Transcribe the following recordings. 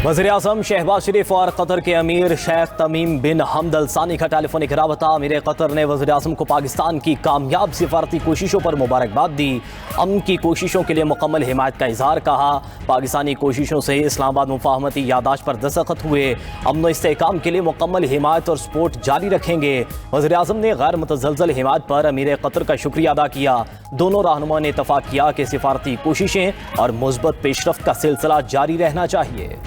वज़ीर-ए-आज़म शहबाज शरीफ और कतर के अमीर शेख तमीम बिन हमद अल सानी का टेलीफोनिक राबता। अमीर कतर ने वज़ीर-ए-आज़म को पाकिस्तान की कामयाब सिफारती कोशिशों पर मुबारकबाद दी। अमन की कोशिशों के लिए मुकम्मल हिमायत का इजहार कहा। पाकिस्तानी कोशिशों से इस्लामाबाद मुफाहमती यादाश्त पर दस्तखत हुए। अमन इस्तेहकाम के लिए मुकम्मल हिमायत और सपोर्ट जारी रखेंगे। वज़ीर-ए-आज़म ने गैर मुतज़लज़ल हिमायत पर अमीर कतर का शुक्रिया अदा किया। दोनों रहनुमा ने इत्तफ़ाक़ किया कि सिफारती कोशिशें और मुस्बत पेशरफ्त का सिलसिला जारी रहना चाहिए।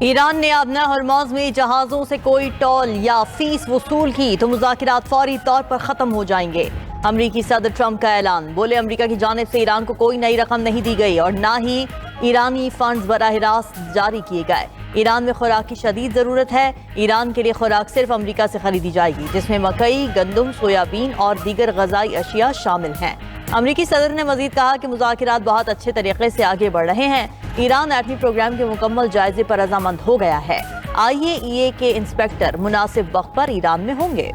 ईरान ने आबना हरमौज में जहाज़ों से कोई टोल या फीस वसूल की तो मुज़ाकिरात फौरी तौर पर ख़त्म हो जाएंगे। अमरीकी सदर ट्रंप का ऐलान। बोले अमरीका की जानिब से ईरान को कोई नई रकम नहीं दी गई और ना ही ईरानी फंड्स बराह रास्त जारी किए गए। ईरान में खुराक की शदीद ज़रूरत है। ईरान के लिए खुराक सिर्फ अमरीका से खरीदी जाएगी, जिसमें मकई, गंदम, सोयाबीन और दीगर ग़ज़ाई अशिया शामिल हैं। अमरीकी सदर ने मज़ीद कहा कि मुज़ाकिरात बहुत अच्छे तरीके से आगे बढ़ रहे हैं। ईरान एटमी प्रोग्राम के मुकम्मल जायजे पर रज़ामंद हो गया है। IAEA के इंस्पेक्टर मुनासिब वक्त पर ईरान में होंगे।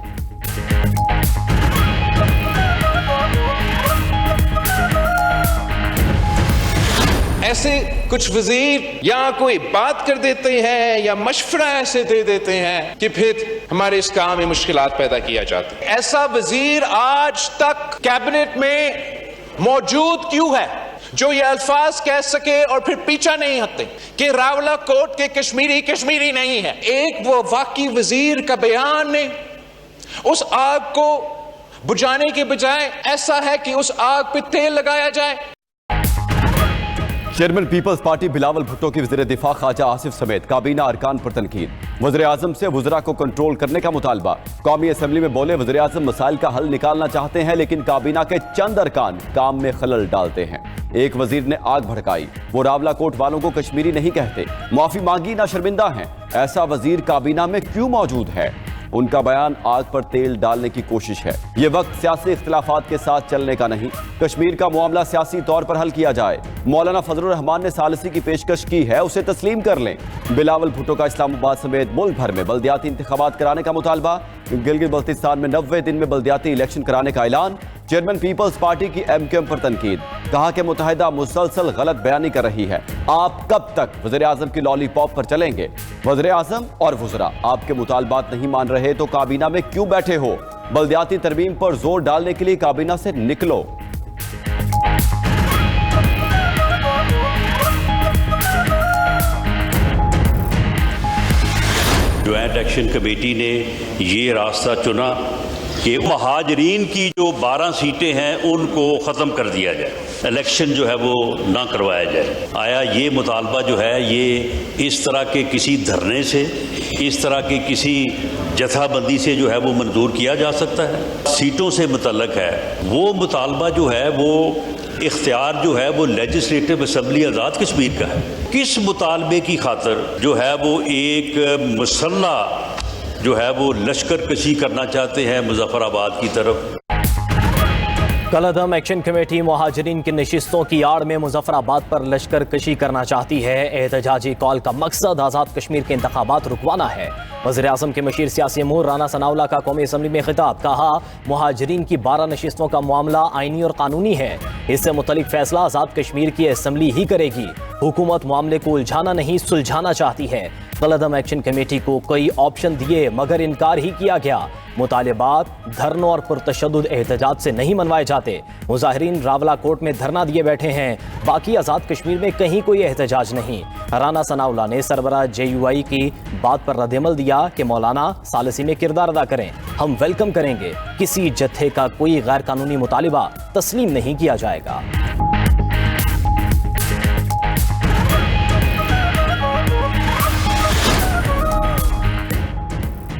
ऐसे कुछ वजीर या कोई बात कर देते हैं या मशवरा ऐसे दे देते हैं कि फिर हमारे इस काम में मुश्किलात पैदा किया जाती है। ऐसा वजीर आज तक कैबिनेट में मौजूद क्यों है जो ये अल्फाज कह सके और फिर पीछा नहीं हटते कि रावला कोट के कश्मीरी नहीं है। एक वो वाकई वजीर का बयान ने उस आग को बुझाने के बजाय ऐसा है कि उस आग पे तेल लगाया जाए। Chairman people's party Bilawal Bhutto की वज़ीर दिफा ख्वाजा आसिफ समेत काबीना अरकान पर तनकीद। वज़ीर-ए-आज़म से वज़रा को कंट्रोल करने का मुतालबा। कौमी असम्बली में बोले वज़ीर-ए-आज़म मसाइल का हल निकालना चाहते हैं लेकिन काबीना के चंद अरकान काम में खलल डालते हैं। एक वजीर ने आग भड़काई, वो रावला कोट वालों को कश्मीरी नहीं कहते, माफी मांगी ना शर्मिंदा हैं। ऐसा वजीर काबीना में क्यों मौजूद है? उनका बयान आग पर तेल डालने की कोशिश है। ये वक्त सियासी इख्तिलाफात के साथ चलने का नहीं। कश्मीर का मामला सियासी तौर पर हल किया जाए। मौलाना फजलुर रहमान ने सालिसी की पेशकश की है, उसे तस्लीम कर लें। बिलावल भुट्टो का इस्लामाबाद समेत मुल्क भर में बल्दियाती इंतखाबात कराने का मुतालबा। गिलगित बल्तिस्तान में 90 दिन में बल्दियाती इलेक्शन कराने का ऐलान। चेयरमैन पीपल्स पार्टी की MQM पर तनकीद। कहा कि मुत्तहिदा मुसलसल गलत बयानी कर रही है। आप कब तक वज़ीर-ए-आज़म की लॉलीपॉप पर चलेंगे? वज़ीर-ए-आज़म और वज़रा आपके मुतालबात नहीं मान रहे तो काबीना में क्यों बैठे हो? बल्दियाती तरमीम पर जोर डालने के लिए काबीना से निकलो। ज्वाइंट एक्शन कमेटी ने ये रास्ता चुना कि महाजरीन की जो 12 सीटें हैं उनको ख़त्म कर दिया जाए, इलेक्शन जो है वो ना करवाया जाए। आया ये मुतालबा जो है ये इस तरह के किसी धरने से, इस तरह के किसी जथाबंदी से जो है वो मंजूर किया जा सकता है? सीटों से मुतल्लक है वो मुतालबा जो है वो इख्तियार जो है वो लेजिस्लेटिव असम्बली आज़ाद कश्मीर का है। किस मुतालबे की खातर जो है वो एक मुसल्लह जो है वो लश्कर कशी करना चाहते हैं मुजफ्फराबाद की तरफ? कलअदम एक्शन कमेटी मुहाजिरीन की नशिस्तों की आड़ में मुजफ्फराबाद पर लश्कर कशी करना चाहती है। एहतजाजी कॉल का मकसद आज़ाद कश्मीर के इंतखाबात रुकवाना है। वज़ीर-ए-आज़म के मशीर सियासी अमूर राना सनाउल्लाह का कौमी असम्बली में खिताब। कहा मुहाजिरीन की 12 नशिस्तों का मामला आइनी और कानूनी है, इससे मुतल्लिक फैसला आज़ाद कश्मीर की असम्बली ही करेगी। हुकूमत मामले को उलझाना नहीं सुलझाना चाहती है। कलअदम एक्शन कमेटी को कई ऑप्शन दिए मगर इनकार ही किया गया। मुतालिबात धरनों और पुरतशद्दुद एहतजाज से नहीं मनवाए जाते। मुजाहिरीन रावला कोट में धरना दिए बैठे हैं, बाकी आज़ाद कश्मीर में कहीं कोई एहतजाज नहीं। राना सनाउल्लाह ने सरबराह JUI की बात पर रद्दअमल दिया कि मौलाना सालिसी में किरदार अदा करें, हम वेलकम करेंगे। किसी जत्थे का कोई गैर कानूनी मुतालिबा तस्लीम नहीं किया जाएगा।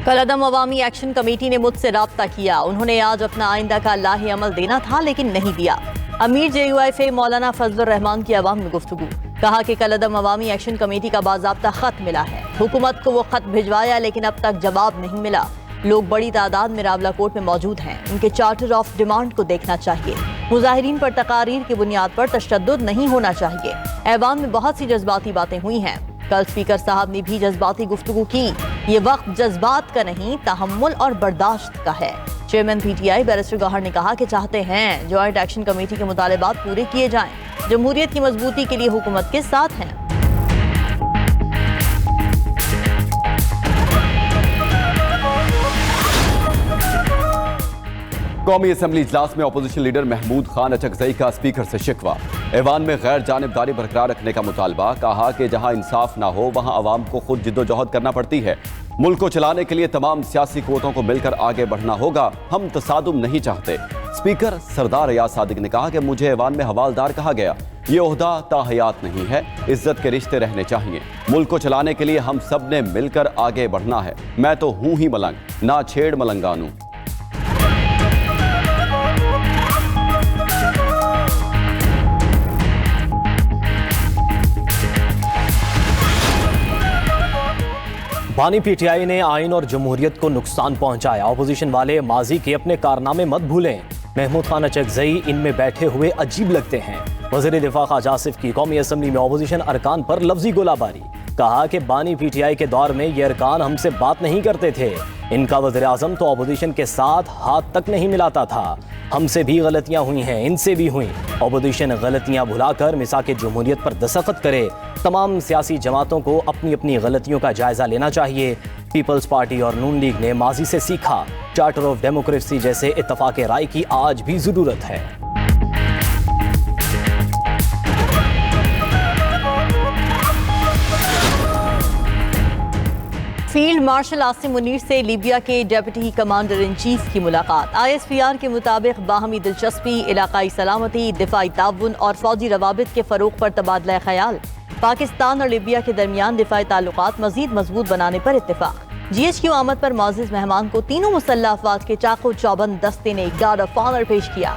कलअदम अवामी एक्शन कमेटी ने मुझसे राब्ता किया। उन्होंने आज अपना आइंदा का लाहे अमल देना था लेकिन नहीं दिया। अमीर JUI से मौलाना फजलुर रहमान की अवाम में गुफ्तगू। कहा कि कलअदम अवामी एक्शन कमेटी का बाज़ाब्ता खत मिला है, हुकूमत को वो खत भिजवाया लेकिन अब तक जवाब नहीं मिला। लोग बड़ी तादाद में रावला कोट में मौजूद हैं, उनके चार्टर ऑफ डिमांड को देखना चाहिए। मुजाहिरीन पर तकारीर की बुनियाद पर तशद्दुद नहीं होना चाहिए। ऐवान में बहुत सी जज्बाती बातें हुई हैं। कल स्पीकर साहब ने भी जज्बाती गुफ्तगू की। ये वक्त जज्बात का नहीं, तहम्मुल और बर्दाश्त का है। चेयरमैन पीटीआई बैरिस्टर गौहर ने कहा कि चाहते हैं जॉइंट एक्शन कमेटी के मुतालिबात पूरे किए जाएं, जमहूरियत की मजबूती के लिए हुकूमत के साथ हैं। कौमी असम्बली इजलास में अपोजिशन लीडर महमूद खान अचकजई का स्पीकर से शिकवा। ऐवान में गैर जानिबदारी बरकरार रखने का मुतालबा। कहा कि जहां इंसाफ ना हो वहां अवाम को खुद जिद्दोजहद करना पड़ती है। मुल्क को चलाने के लिए तमाम सियासी कुव्वतों को मिलकर आगे बढ़ना होगा। हम तसादुम नहीं चाहते। स्पीकर सरदार रियाज सादिक ने कहा कि मुझे ऐवान में हवालदार कहा गया, ये ओहदा ताहयात नहीं है। इज्जत के रिश्ते रहने चाहिए। मुल्क को चलाने के लिए हम सब ने मिलकर आगे बढ़ना है। मैं तो हूं ही मलंग, ना छेड़ मलंगानू। बानी पीटीआई ने आइन और जमहूरियत को नुकसान पहुंचाया। अपोजिशन वाले माजी के अपने कारनामे मत भूलें। महमूद खान अचकजई इनमें बैठे हुए अजीब लगते हैं। वज़ीर दिफा ख़ाजा आसिफ की कौमी असम्बली में अपोजिशन अरकान पर लफ्जी गोलाबारी। कहा कि बानी पीटीआई के दौर में ये अरकान हमसे बात नहीं करते थे। इनका वज़ीर आज़म तो अपोजिशन के साथ हाथ तक नहीं मिलाता था। हमसे भी गलतियां हुई हैं, इनसे भी हुई। अपोजिशन गलतियां भुलाकर मिसाक जमहूरियत पर दस्तखत करे। तमाम सियासी जमातों को अपनी अपनी गलतियों का जायजा लेना चाहिए। पीपल्स पार्टी और नून लीग ने माजी से सीखा। चार्टर ऑफ डेमोक्रेसी जैसे इत्तफाक राय की आज भी जरूरत है। फील्ड मार्शल आसिम मुनीर से लीबिया के डेप्यूटी कमांडर इन चीफ की मुलाकात। ISPR के मुताबिक बाहमी दिलचस्पी, इलाकाई सलामती, दिफाई ताउन और फौजी रवाबित के फरोग पर तबादला ख्याल। पाकिस्तान और लीबिया के दरमियान दिफाई ताल्लुकात मजीद मजबूत बनाने पर इत्तेफाक। GHQ आमद पर मुअज़्ज़िज़ मेहमान को तीनों मुसल्लह अफवाज के चाको चौबंद दस्ते ने गार्ड ऑफ ऑनर पेश किया।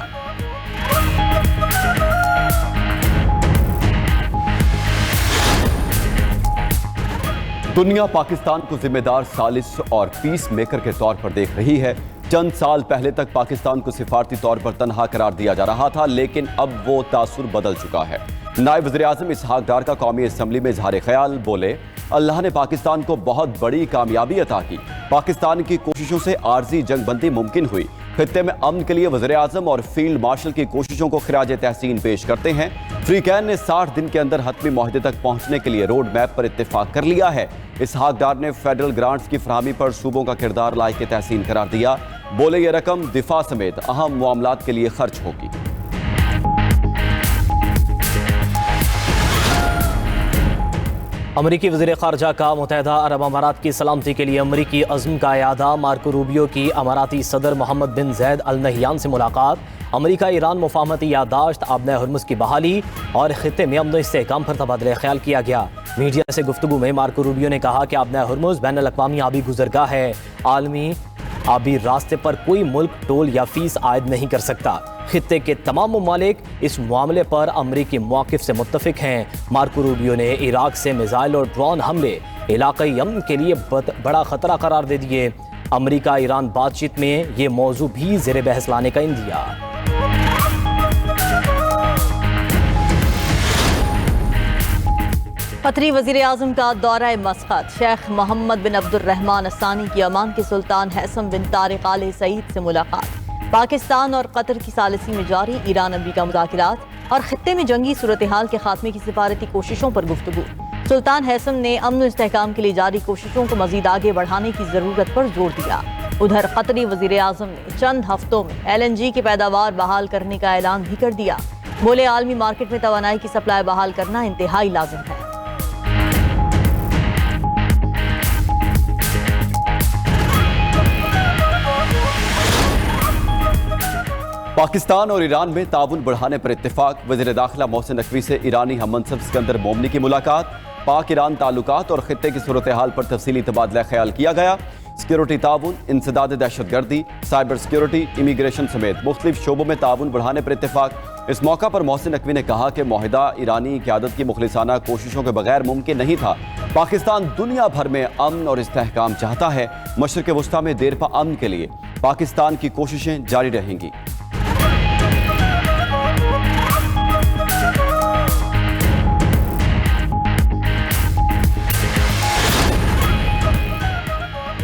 दुनिया पाकिस्तान को जिम्मेदार सालिस और पीस मेकर के तौर पर देख रही है। चंद साल पहले तक पाकिस्तान को सिफारती तौर पर तनहा करार दिया जा रहा था, लेकिन अब वो तासुर बदल चुका है। नायब वज़ीर आज़म इसहाक डार का कौमी असम्बली में इजहार ख्याल। बोले, अल्लाह ने पाकिस्तान को बहुत बड़ी कामयाबी अता की। पाकिस्तान की कोशिशों से आर्जी जंगबंदी मुमकिन हुई। खित्ते में अमन के लिए वज़ीर आज़म और फील्ड मार्शल की कोशिशों को खिराज तहसीन पेश करते हैं। फ्रीकैन ने 60 दिन के अंदर हतमी मुआहदे तक पहुंचने के लिए रोड मैप पर इत्तेफाक कर लिया है। इसहाक डार ने फेडरल ग्रांट्स की फराहमी पर सूबों का किरदार लायक तहसीन करार दिया। बोले, ये रकम दिफा समेत अहम मामलात के लिए खर्च होगी। अमरीकी वज़ीर ख़ारजा का मुत्तहिदा अरब अमारात की सलामती के लिए अमरीकी अज़्म का इयादा। मार्को रूबियो की अमाराती सदर मोहम्मद बिन ज़ैद अल नहयान से मुलाकात। अमरीका ईरान मुफाहमती यादाश्त, आबना हर्मुज़ की बहाली और खित्ते में अमन इस्तेहकाम पर तबादला ख्याल किया गया। मीडिया से गुफ्तगू में मार्को रूबियो ने कहा कि आबना हर्मुज़ बैनुल अक़वामी आबी गुज़रगाह है। आलमी आबी रास्ते पर कोई मुल्क टोल या फीस आयद नहीं कर सकता। खित्ते के तमाम ममालिक इस मामले पर अमरीकी मौक़िफ़ से मुत्तफ़िक हैं। मार्को रूबियो ने इराक से मिसाइल और ड्रोन हमले इलाक़ाई अमन के लिए बड़ा ख़तरा करार दे दिए। अमरीका ईरान बातचीत में ये मौजू भी ज़ेर बहस लाने का इंदिया। कतरी वज़ीर आज़म का दौरा मस्कत। शेख मोहम्मद बिन अब्दुर्रहमान अस्सानी की अमान के सुल्तान हैसम बिन तारिक आल सईद से मुलाकात। पाकिस्तान और कतर की सालिसी में जारी ईरान अमरीका मुज़ाकिरात और खित्ते में जंगी सूरत हाल के खात्मे की सिफारती कोशिशों पर गुफ्तगू। सुल्तान हैसम ने अमन इस्तेहकाम के लिए जारी कोशिशों को मजीद आगे बढ़ाने की ज़रूरत पर जोर दिया। उधर कतरी वज़ीर आज़म ने चंद हफ्तों में LNG की पैदावार बहाल करने का ऐलान भी कर दिया। बोले, आलमी मार्केट में तवानाई की सप्लाई बहाल करना इंतहाई लाजिम है। पाकिस्तान और ईरान में ताउन बढ़ाने पर इत्तेफाक। वज़ीर दाखिला मोहसिन नकवी से ईरानी हम-मनसब सिकंदर मोमनी की मुलाकात। पाक ईरान ताल्लुकात और खित्ते की सूरत हाल पर तफसीली तबादला ख्याल किया गया। सिक्योरिटी ताउन, इंसदाद दहशतगर्दी, साइबर सिक्योरिटी, इमिग्रेशन समेत मुख्तलिफ शोबों में ताउन बढ़ाने पर इत्तेफाक। इस मौका पर मोहसिन नकवी ने कहा कि मुआहिदा ईरानी क़यादत की मुखलिसाना कोशिशों के बगैर मुमकिन नहीं था। पाकिस्तान दुनिया भर में अमन और इस्तेहकाम चाहता है। मशरिक़ वस्ता में देरपा अमन के लिए पाकिस्तान की कोशिशें जारी रहेंगी।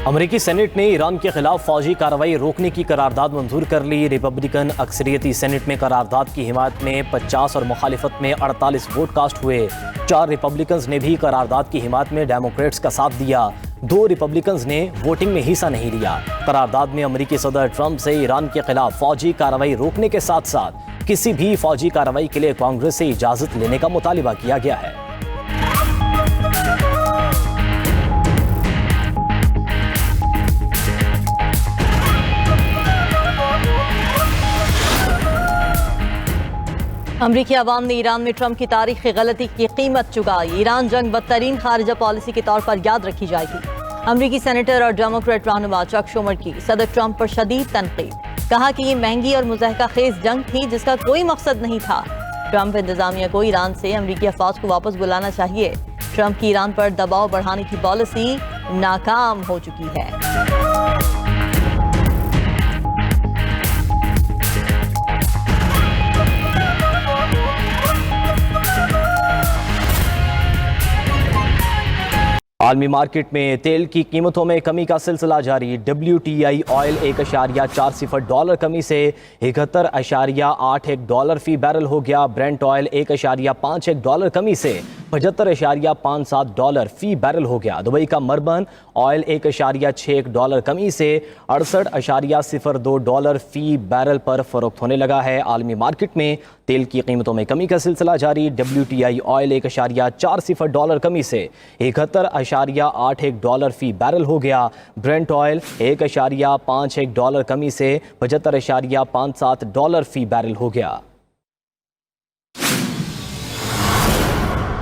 अमेरिकी सेनेट ने ईरान के खिलाफ फौजी कार्रवाई रोकने की करारदाद मंजूर कर ली। रिपब्लिकन अक्सरियती सेनेट में करारदाद की हिमायत में 50 और मुखालिफत में 48 वोट कास्ट हुए। 4 रिपब्लिकन्स ने भी करारदाद की हिमायत में डेमोक्रेट्स का साथ दिया। 2 रिपब्लिकन्स ने वोटिंग में हिस्सा नहीं लिया। करारदाद में अमेरिकी सदर ट्रंप से ईरान के खिलाफ फौजी कार्रवाई रोकने के साथ साथ किसी भी फौजी कार्रवाई के लिए कांग्रेस से इजाजत लेने का मुतालिबा किया गया है। अमरीकी अवाम ने ईरान में ट्रंप की तारीखी गलती की कीमत चुकाई। ईरान जंग बदतरीन खारिजा पॉलिसी के तौर पर याद रखी जाएगी। अमरीकी सेनेटर और डेमोक्रेट रहनुमा चक शूमर की सदर ट्रंप पर शदीद तनकीद। कहा कि ये महंगी और मुज़हका खेज जंग थी जिसका कोई मकसद नहीं था। ट्रंप इंतजामिया को ईरान से अमरीकी अफवाज को वापस बुलाना चाहिए। ट्रंप की ईरान पर दबाव बढ़ाने की पॉलिसी नाकाम हो चुकी है। आलमी मार्केट में तेल की कीमतों में कमी का सिलसिला जारी। WTI ऑयल $1.40 कमी से $71.81 फी बैरल हो गया। ब्रेंट ऑयल $1.51 कमी से $75.57 फी बैरल हो गया। दुबई का मरबन ऑयल $1.61 कमी से $68.02 फी बैरल पर फरोख्त होने लगा है। आलमी मार्केट में तेल की कीमतों में कमी का सिलसिला जारी। WTI ऑयल $1.40 कमी से $71.81 फी बैरल हो गया। ब्रेंट ऑयल $1.51 कमी से $75.57 फी बैरल हो गया।